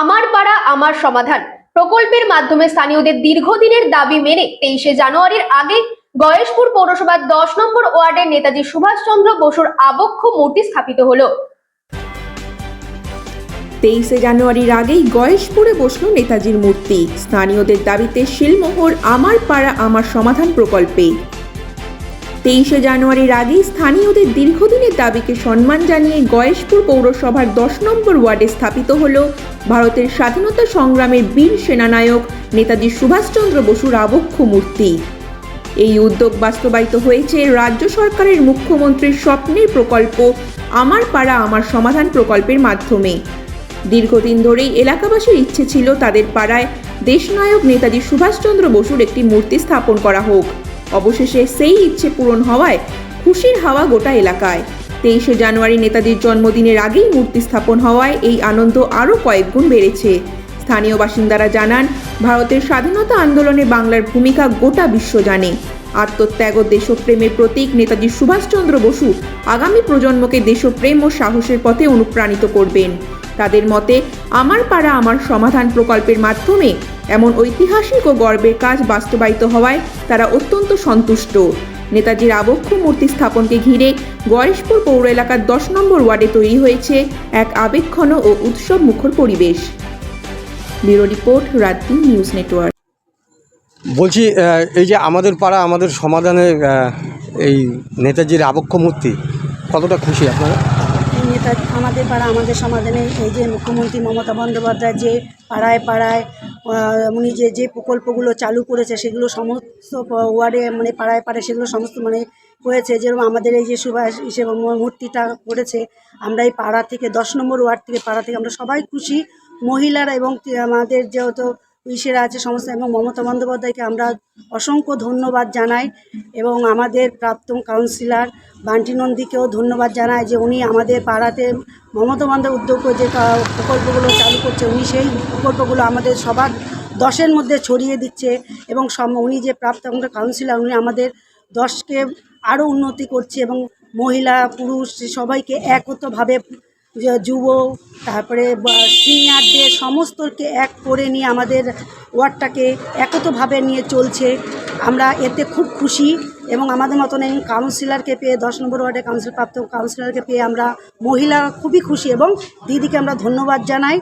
আমার পাড়া আমার সমাধান প্রকল্পের মাধ্যমে স্থানীয়দের দীর্ঘদিনের দাবি মেনে 23শে জানুয়ারির আগে গয়েশপুর পৌরসভার 10 নম্বর ওয়ার্ডের নেতাজি সুভাষচন্দ্র বসুর আবক্ষ মূর্তি স্থাপিত হলো। 23শে জানুয়ারির আগেই গয়েশপুরে বসল নেতাজির মূর্তি। স্থানীয়দের দাবিতে শিলমোহর আমার পাড়া আমার সমাধান প্রকল্পে 23শে জানুয়ারির আগেই স্থানীয়দের দীর্ঘদিনের দাবিকে সম্মান জানিয়ে গয়েশপুর পৌরসভার 10 নম্বর ওয়ার্ডে স্থাপিত হল ভারতের স্বাধীনতা সংগ্রামের বীর সেনানায়ক নেতাজি সুভাষচন্দ্র বসুর আবক্ষ মূর্তি। এই উদ্যোগ বাস্তবায়িত হয়েছে রাজ্য সরকারের মুখ্যমন্ত্রীর স্বপ্নের প্রকল্প আমার পাড়া আমার সমাধান প্রকল্পের মাধ্যমে। দীর্ঘদিন ধরেই এলাকাবাসীর ইচ্ছে ছিল তাদের পাড়ায় দেশনায়ক নেতাজি সুভাষচন্দ্র বসুর একটি মূর্তি স্থাপন করা হোক। অবশেষে সেই ইচ্ছে পূরণ হওয়ায় খুশির হাওয়া গোটা এলাকায়। 23শে জানুয়ারি নেতাজির জন্মদিনের আগেই মূর্তি স্থাপন হওয়ায় এই আনন্দ আরও কয়েক গুণ বেড়েছে। স্থানীয় বাসিন্দারা জানান, ভারতের স্বাধীনতা আন্দোলনে বাংলার ভূমিকা গোটা বিশ্ব জানে। আত্মত্যাগ ও দেশপ্রেমের প্রতীক নেতাজি সুভাষচন্দ্র বসু আগামী প্রজন্মকে দেশপ্রেম ও সাহসের পথে অনুপ্রাণিত করবেন। তাদের মতে আমার পাড়া আমার সমাধান প্রকল্পের মাধ্যমে এমন ঐতিহাসিক ও গর্বের কাজ বাস্তবায়িত হওয়ায় তারা অত্যন্ত সন্তুষ্ট। নেতাজির আবক্ষ মূর্তি স্থাপনকে ঘিরে গয়েশপুর পৌর এলাকার 10 নম্বর ওয়ার্ডে তৈরি হয়েছে এক আবেগঘন ও উৎসব মুখর পরিবেশ। ব্যুরো রিপোর্ট, রাত-দিন নিউজ নেটওয়ার্ক। বলছি, এই যে আমাদের পাড়া আমাদের সমাধানের এই নেতাজির আবক্ষ মূর্তি, কতটা খুশি আপনারা? নেতাজি আমাদের পাড়া আমাদের সমাধানে এই যে মুখ্যমন্ত্রী মমতা বন্দ্যোপাধ্যায় যে পাড়ায় পাড়ায় উনি যে প্রকল্পগুলো চালু করেছে সেগুলো সমস্ত ওয়ার্ডে পাড়ায় পাড়ায় সেগুলো সমস্ত হয়েছে। যেরকম আমাদের এই যে সুভাষ হিসেবে মূর্তিটা করেছে, আমরা এই পাড়া থেকে 10 নম্বর ওয়ার্ড থেকে পাড়া থেকে আমরা সবাই খুশি। মহিলারা এবং আমাদের যেহেতু পুলিশেরা আছে সমস্ত, এবং মমতা বন্দ্যোপাধ্যায়কে আমরা অসংখ্য ধন্যবাদ জানাই, এবং আমাদের প্রাক্তন কাউন্সিলর বান্টি নন্দীকেও ধন্যবাদ জানাই যে উনি আমাদের পাড়াতে মমতা বন্দ্যোপাধ্যায়ের উদ্যোগে যে প্রকল্পগুলো চালু করছে, উনি সেই প্রকল্পগুলো আমাদের সবার 10-এর মধ্যে ছড়িয়ে দিচ্ছে। এবং উনি যে প্রাক্তন কাউন্সিলর, উনি আমাদের 10কে আরও উন্নতি করছে, এবং মহিলা পুরুষ সবাইকে একত্রভাবে যুব তারপরে সিনিয়রদের সমস্তকে এক করে নিয়ে আমাদের ওয়ার্ডটাকে একত্রভাবে নিয়ে চলছে। আমরা এতে খুব খুশি, এবং আমাদের মতন এই কাউন্সিলরকে পেয়ে 10 নম্বর ওয়ার্ডে প্রাপ্ত কাউন্সিলরকে পেয়ে আমরা মহিলা খুবই খুশি, এবং দিদিকে আমরা ধন্যবাদ জানাই।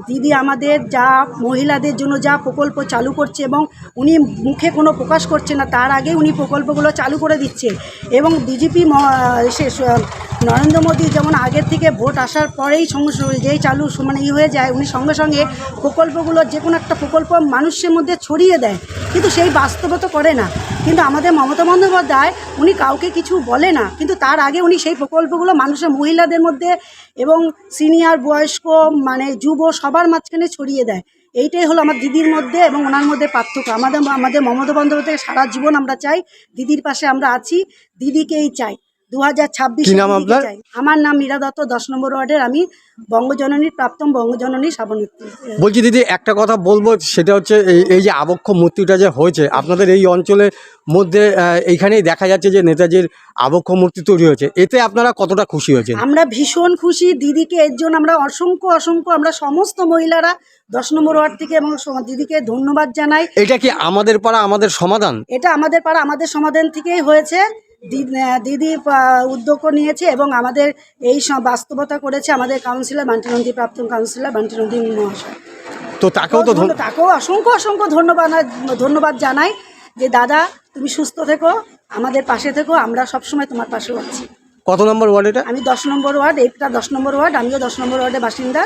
দিদি আমাদের যা মহিলাদের জন্য যা প্রকল্প চালু করছে, এবং উনি মুখে কোনো প্রকাশ করছে না, তার আগে উনি প্রকল্পগুলো চালু করে দিচ্ছে। এবং বিজেপি নরেন্দ্র মোদী যেমন আগের থেকে ভোট আসার পরেই সঙ্গে যেই চালু হয়ে যায়, উনি সঙ্গে সঙ্গে প্রকল্পগুলো যে কোনো একটা প্রকল্প মানুষের মধ্যে ছড়িয়ে দেয়, কিন্তু সেই বাস্তবতা করে না। কিন্তু আমাদের মমতা বন্দ্যোপাধ্যায় উনি কাউকে কিছু বলে না, কিন্তু তার আগে উনি সেই প্রকল্পগুলো মানুষের মহিলাদের মধ্যে এবং সিনিয়র বয়স্ক যুব সবার মাঝখানে ছড়িয়ে দেয়। এইটাই হলো আমার দিদির মধ্যে এবং ওনার মধ্যে পার্থক্য। আমাদের মমতা বন্দ্যোপাধ্যায় সারা জীবন আমরা চাই, দিদির পাশে আমরা আছি, দিদিকেই চাই। 2026 চাই। আমার নাম মীরা দত্ত, 10 নম্বর ওয়ার্ডের আমি বঙ্গজননীর প্রাক্তন বঙ্গজননী সাবনেত্রী। বলছি দিদি, একটা কথা বলবো, সেটা হচ্ছে এই যে আবক্ষ মূর্তিটা যে হয়েছে আপনাদের এই অঞ্চলের মধ্যে, এইখানেই দেখা যাচ্ছে যে নেতাজির আবক্ষ মূর্তি তৈরি হয়েছে, এতে আপনারা কতটা খুশি হয়েছেন? আমরা ভীষণ খুশি, দিদিকে এর জন্য আমরা অসংখ্য আমরা সমস্ত মহিলারা 10 নম্বর ওয়ার্ড থেকে এবং দিদিকে ধন্যবাদ জানাই। এটা কি আমাদের পাড়া আমাদের সমাধান? এটা আমাদের পাড়া আমাদের সমাধান থেকেই হয়েছে। দিদি উদ্যোগ নিয়েছে, এবং আমাদের এই বাস্তবতা করেছে আমাদের কাউন্সিলর বান্টি নন্দী, প্রাক্তন কাউন্সিলর বান্টি নন্দী মহাশয়। তো তাকেও অসংখ্য ধন্যবাদ জানাই যে দাদা তুমি সুস্থ থেকো, আমাদের পাশে থেকো, আমরা সবসময় তোমার পাশে আছি। কত নম্বর ওয়ার্ড এটা? আমি 10 নম্বর ওয়ার্ড, এটা 10 নম্বর ওয়ার্ড, আমিও 10 নম্বর ওয়ার্ডের বাসিন্দা।